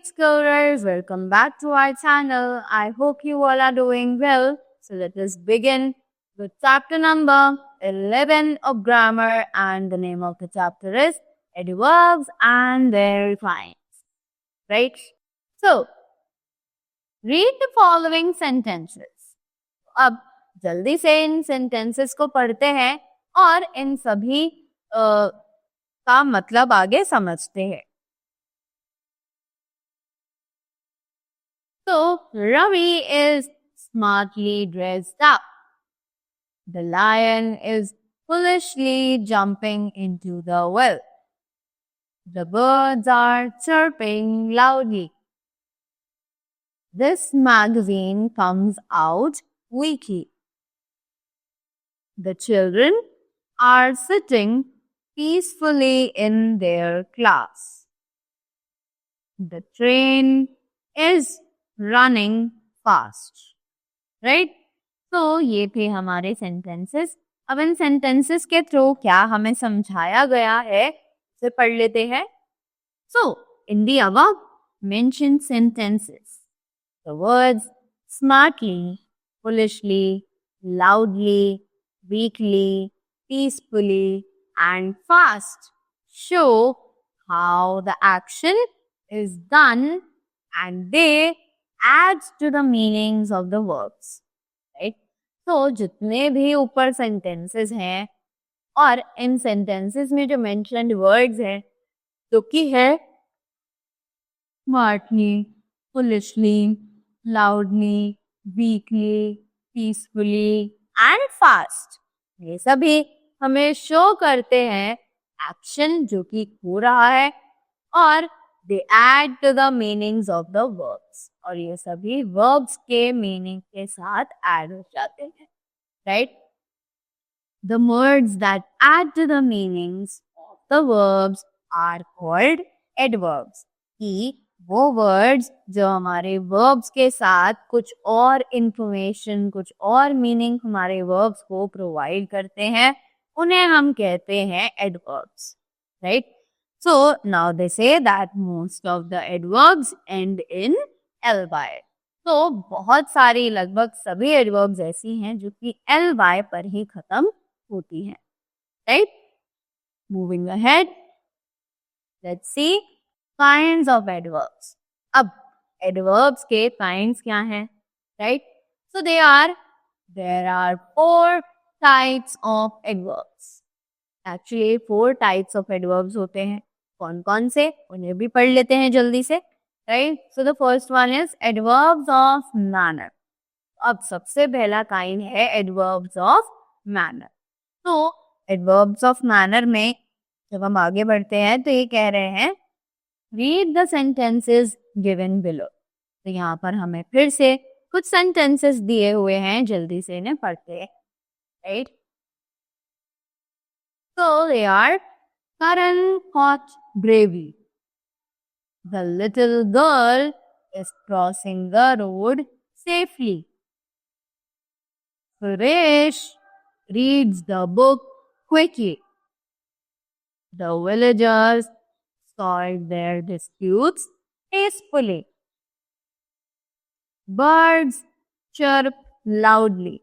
Explorers, welcome back to our channel. I hope you all are doing well. So let us begin with chapter number 11 of grammar, and the name of the chapter is adverbs and their signs. Right? So, read the following sentences. अब जल्दी से इन sentences को पढ़ते हैं और इन सभी का मतलब आगे समझते हैं. So, Ravi is smartly dressed up. The lion is foolishly jumping into the well. The birds are chirping loudly. This magazine comes out weekly. The children are sitting peacefully in their class. The train is running fast. Right? तो ये थे हमारे sentences. अब इन sentences के through क्या हमें समझाया गया है उसे पढ़ लेते हैं. So, in the above mentioned sentences, the words smartly, foolishly, loudly, weakly, peacefully, and fast show how the action is done and they add to the meanings of the verbs. Right? So, जितने भी ऊपर sentences हैं और इन sentences में जो mentioned words हैं तो की है smartly, foolishly, loudly, weakly, peacefully and fast. ये सभी हमें शो करते हैं एक्शन जो कि हो रहा है और they add to the meanings of the verbs. और ये सभी verbs के meaning के साथ add हो जाते हैं. Right? The words that add to the meanings of the verbs are called adverbs. कि वो words जो हमारे verbs के साथ कुछ और information, कुछ और meaning हमारे verbs को provide करते हैं, उन्हें हम कहते हैं adverbs. Right? So, now they say that most of the adverbs end in ly. तो बहुत सारी लगभग सभी adverbs ऐसी हैं जो कि ly पर ही खत्म होती हैं. Right? Moving ahead, let's see kinds of adverbs. अब adverbs के kinds क्या हैं? Right? So, there are 4 types of adverbs. Actually, 4 types of adverbs होते हैं. कौन-कौन से? उन्हें भी पढ़ लेते हैं जल्दी से. Right? So, the first one is adverbs of manner. अब सबसे पहला kind है adverbs of manner. तो adverbs of manner में जब हम आगे बढ़ते हैं तो ये कह रहे हैं read the sentences given below. तो यहाँ पर हमें फिर से कुछ sentences दिए हुए हैं, जल्दी से इन्हें पढ़ते हैं. Right? So they are Karan fought bravely. The little girl is crossing the road safely. Suresh reads the book quickly. The villagers solve their disputes peacefully. Birds chirp loudly.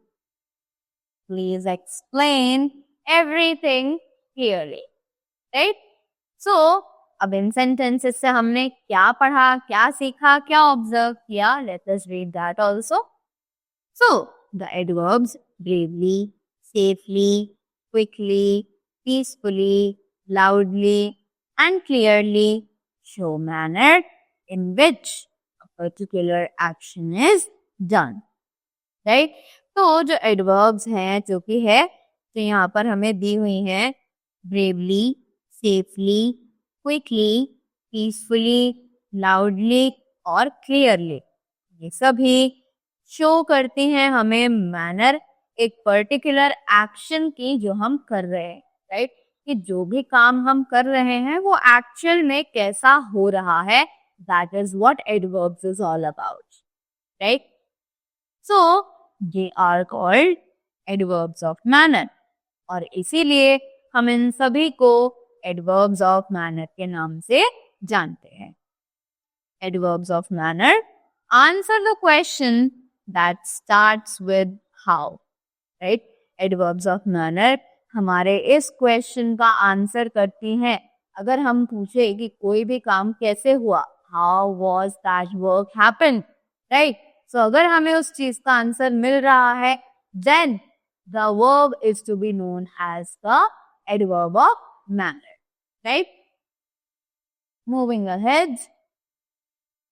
Please explain everything clearly. Right? So, अब इन sentences से हमने क्या पढ़ा, क्या सीखा, क्या observe किया? Let us read that also. So, the adverbs bravely, safely, quickly, peacefully, loudly, and clearly show manner in which a particular action is done. Right? तो जो adverbs हैं जो कि है तो यहाँ पर हमें दी हुई हैं bravely, safely, quickly, peacefully, loudly और clearly. ये सभी शो करती हैं हमें मैनर एक पर्टिकुलर एक्शन की जो हम कर रहे हैं. राइट? कि जो भी काम हम कर रहे हैं वो एक्चुअल में कैसा हो रहा है. That is what adverbs is all about. Right? So, they are called adverbs of manner. और इसीलिए हम इन सभी को adverbs of manner के नाम से जानते हैं. adverbs of manner answer the question that starts with how, right? adverbs of manner हमारे इस क्वेश्चन का आंसर करती हैं. अगर हम पूछे कि कोई भी काम कैसे हुआ, how was that work happened, right? So अगर हमें उस चीज का आंसर मिल रहा है, then the verb is to be known as the adverb of manner, right? Moving ahead.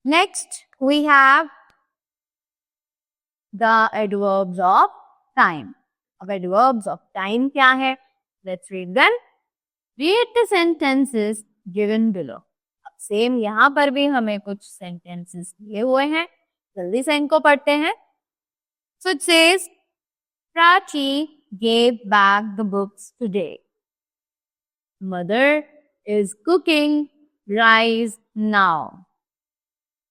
Next, we have the adverbs of time. अब adverbs of time क्या है? Let's read them. Read the sentences given below. अब same यहाँ पर भी हमें कुछ sentences दिए हुए हैं. जल्दी से इनको पढ़ते हैं. So it says, Prachi gave back the books today. Mother is cooking rice now.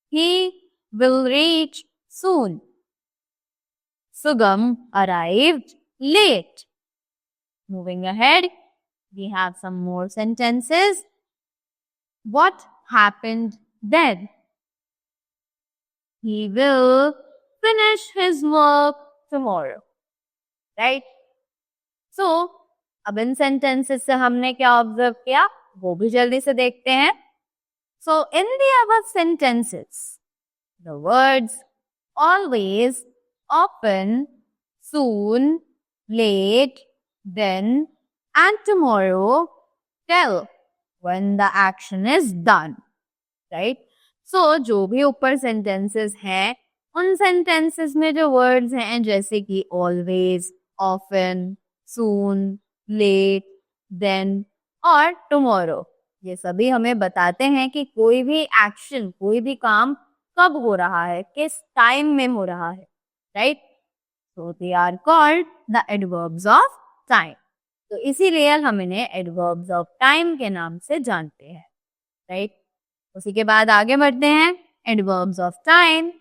He will reach soon. Sugam arrived late. Moving ahead, we have some more sentences. What happened then? He will finish his work tomorrow. Right? So, अब इन sentences से हमने क्या observe किया, वो भी जल्दी से देखते हैं. So, in the above sentences, the words always, often, soon, late, then, and tomorrow tell when the action is done. Right? So, जो भी ऊपर sentences हैं, उन sentences में जो words हैं जैसे कि always, often, soon, late, then और tomorrow, ये सभी हमें बताते हैं कि कोई भी एक्शन, कोई भी काम कब हो रहा है, किस टाइम में हो रहा है, right? So they are called the adverbs of time. तो इसीलिए हम इन्हें adverbs of time के नाम से जानते हैं, right? उसी के बाद आगे बढ़ते हैं. Adverbs of time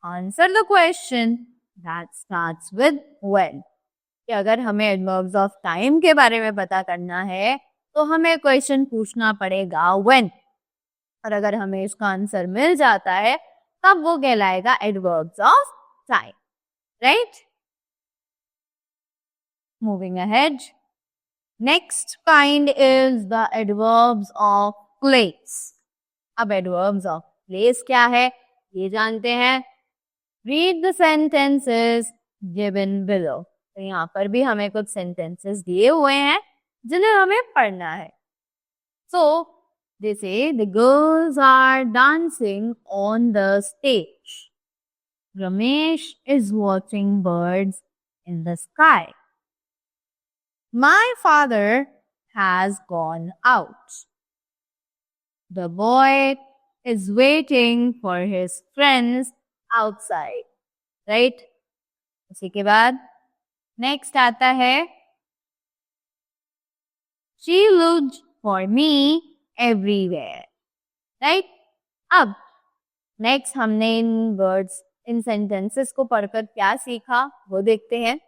answer the question that starts with when. कि अगर हमें adverbs of time के बारे में पता करना है तो हमें क्वेश्चन पूछना पड़ेगा when. और अगर हमें इसका आंसर मिल जाता है तब वो कहलाएगा adverbs of time, right? Moving ahead. Next kind is the adverbs of place. अब adverbs of place क्या है ये जानते हैं. Read the sentences given below. तो यहाँ पर भी हमें कुछ sentences दिए हुए हैं जिन्हें हमें पढ़ना है. So they say the girls are dancing on the stage. Ramesh is watching birds in the sky. My father has gone out. The boy is waiting for his friends outside. Right? उसी के बाद next आता है she looked for me everywhere. Right? अब next हमने इन words, इन sentences को पढ़कर क्या सीखा वो देखते हैं.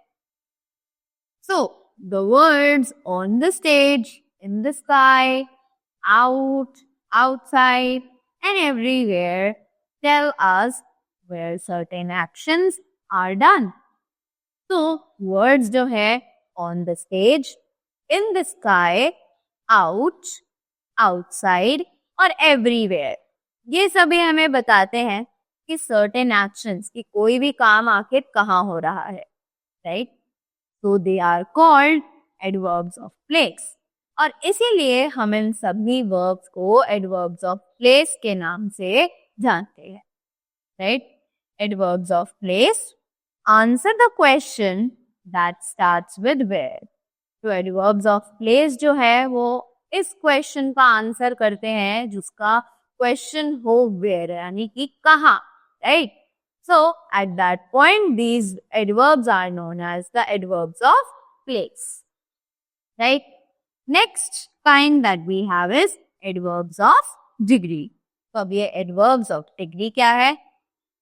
So the words on the stage, in the sky, out, outside, and everywhere tell us where certain actions are done. So words जो है on the stage, in the sky, out, outside और everywhere, ये सभी हमें बताते हैं कि certain actions, कि कोई भी काम आखिर कहाँ हो रहा है, right? So they are called adverbs of place. और इसीलिए हम इन सभी verbs को adverbs of place के नाम से जानते हैं, right? Adverbs of place answer the question that starts with where. तो adverbs of place जो है वो इस question का आंसर करते हैं जिसका question हो where, यानी कि कहाँ, right? So, at that point, these adverbs are known as the adverbs of place. Right? Next kind that we have is adverbs of degree. तो अब ये adverbs of degree क्या है?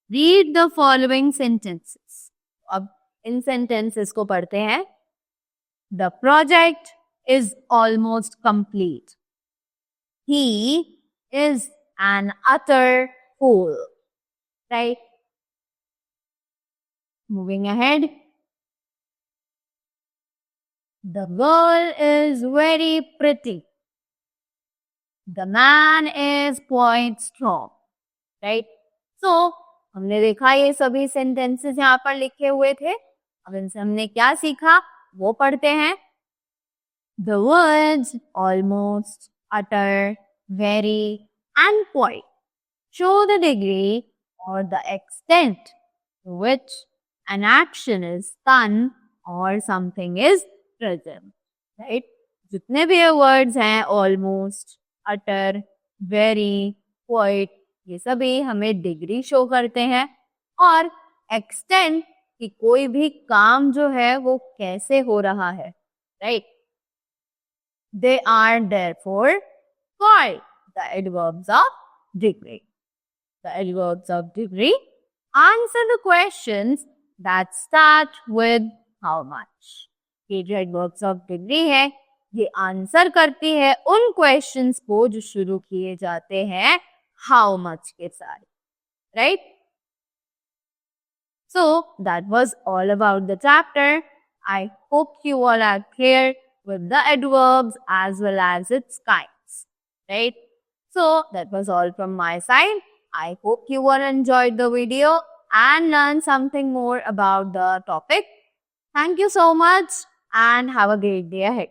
Read the following sentences. अब इन sentences को पढ़ते हैं. The project is almost complete. He is an utter full, right? Moving ahead. The girl is very pretty. The man is quite strong, right? So, हमने देखा ये सभी sentences यहाँ पर लिखे हुए थे. अब इनसे हमने क्या सीखा वो पढ़ते हैं. The words almost, utter, very and quite show the degree or the extent to which an action is done or something is present, right? जितने भी ये words हैं almost, utter, very, quite, ये सभी हमें डिग्री शो करते हैं और एक्सटेंट कि कोई भी काम जो है वो कैसे हो रहा है, right? They are therefore called the adverbs of degree. The adverbs of degree answer the questions that start with how much. ये जो adverbs of degree है ये आंसर करती है उन क्वेश्चंस को जो शुरू किए जाते हैं how much के साथ, right? So that was all about the chapter. I hope you all are clear with the adverbs as well as its kinds, right? So that was all from my side. I hope you all enjoyed the video and learned something more about the topic. Thank you so much and have a great day ahead.